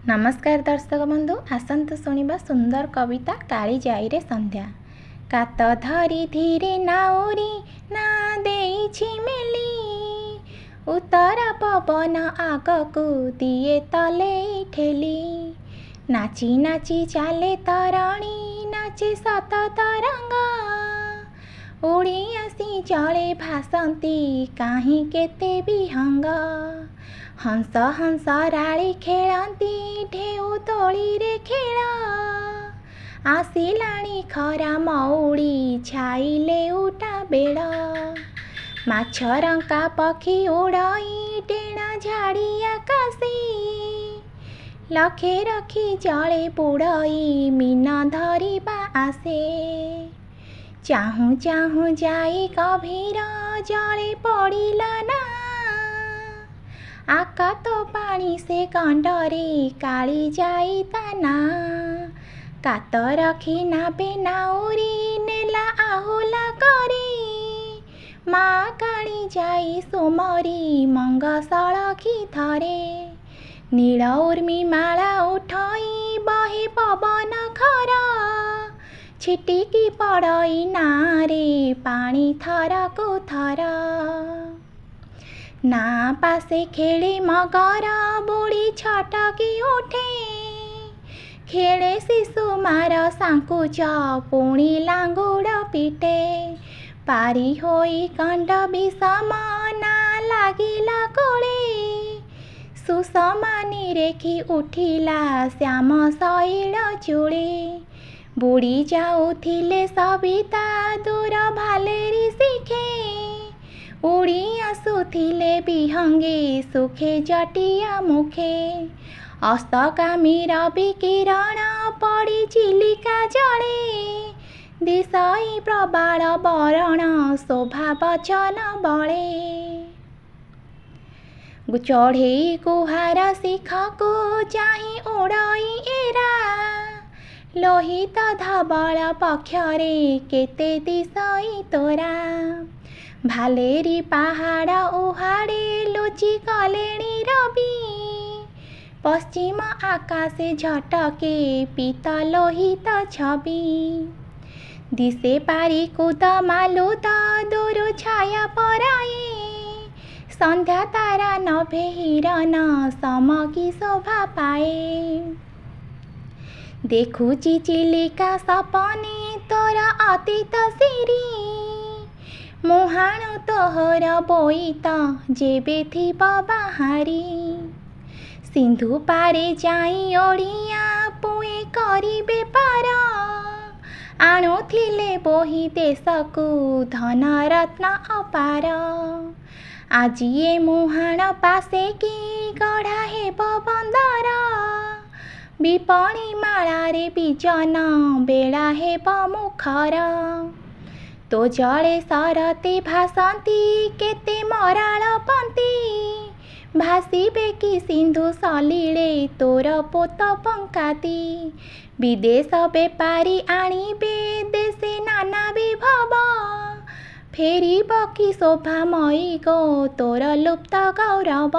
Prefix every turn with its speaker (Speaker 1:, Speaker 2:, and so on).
Speaker 1: नमस्कार दर्शक बंधु आसतु शुणा सुंदर कविता कालीजाई रे संध्या। कात धरी धीरे नाउरी ना देइछि मेली, उत्तर पवन आगकु दिए तले ठेली। नाची नाची चाले तरणी नाचे सत तरंग, उड़ी आसी जले भासंती काहीं केते विहंग। हंस हंस राली खेलती ढेउ तोली रे खेल, आसिलाणी खरा मौड़ी छाइले उटा बेड़। माछरंका पक्षी उड़ई टेणा झाड़ी आकाशी, लखे रखी जले बुड़ई मीन धरिबा आसे। चाहू चाहू जाई गभीर जले पड़िला ना, आकात पानी से गंडरे कालीजाई ताना। कात रखी नाबे नाउरी नेला आहुला करी, माँ कालीजाई सुमरी मंग सड़खी धरे। नील उर्मी माला उठई बहे पवन खरा, छिटिकी पड़ई नारे पानी थरकु थर। ना पासे खेले मगर बुढ़ी छटकी उठे, खेले शिशु मार सांकुच पुणी लांगुड़ पिटे। पारी होई कंड विषम ना लागिला कोले, सुषमा रेखी उठिला श्याम शैल चूड़े। बुड़ी जाउथिले सविता दूर भालेरी शिखे, उड़ी आसुथिले विहंगे सुखे जटिया मुखे। अस्तकामी रवि किरण पड़ी चिलिका जले, दिशई प्रबाल बरण शोभा बचन बले। चढ़े गुहार शिखको चाही उड़ई एरा, लोहित धवल पक्षरे केते दिशई तोरा। भालेरी पहाड़ उहाड़े लुचि कलेणी रवि, पश्चिम आकाशे झटके पीत लोहित छवि। दिशे पारी कूद मालूद दूर छाया पराए, संध्या तारा नभे हिरन समकी शोभा पाए। देखुची चिलिका सपने तोर अतीत सिरी, मुहाणु तोहर बोईत जेबे थिब बाहारी। सिंधु पारे जाई ओडिया पुए करी बेपार, आणुथिले बोही देशकु धन रत्न अपार। आजी ए मुहाण पासे की गढ़ा हेब बंदर, विपणी मालारे बिजन बेला हेब मुखर। तो जले सरते भासंती केते मराल पंती, भासिबे कि सिंधु सलिले तोर पोत पंकाती। विदेश बेपारी आणिबे देशे नाना विभव, फेरिब कि शोभामयी गो तोर लुप्त गौरव।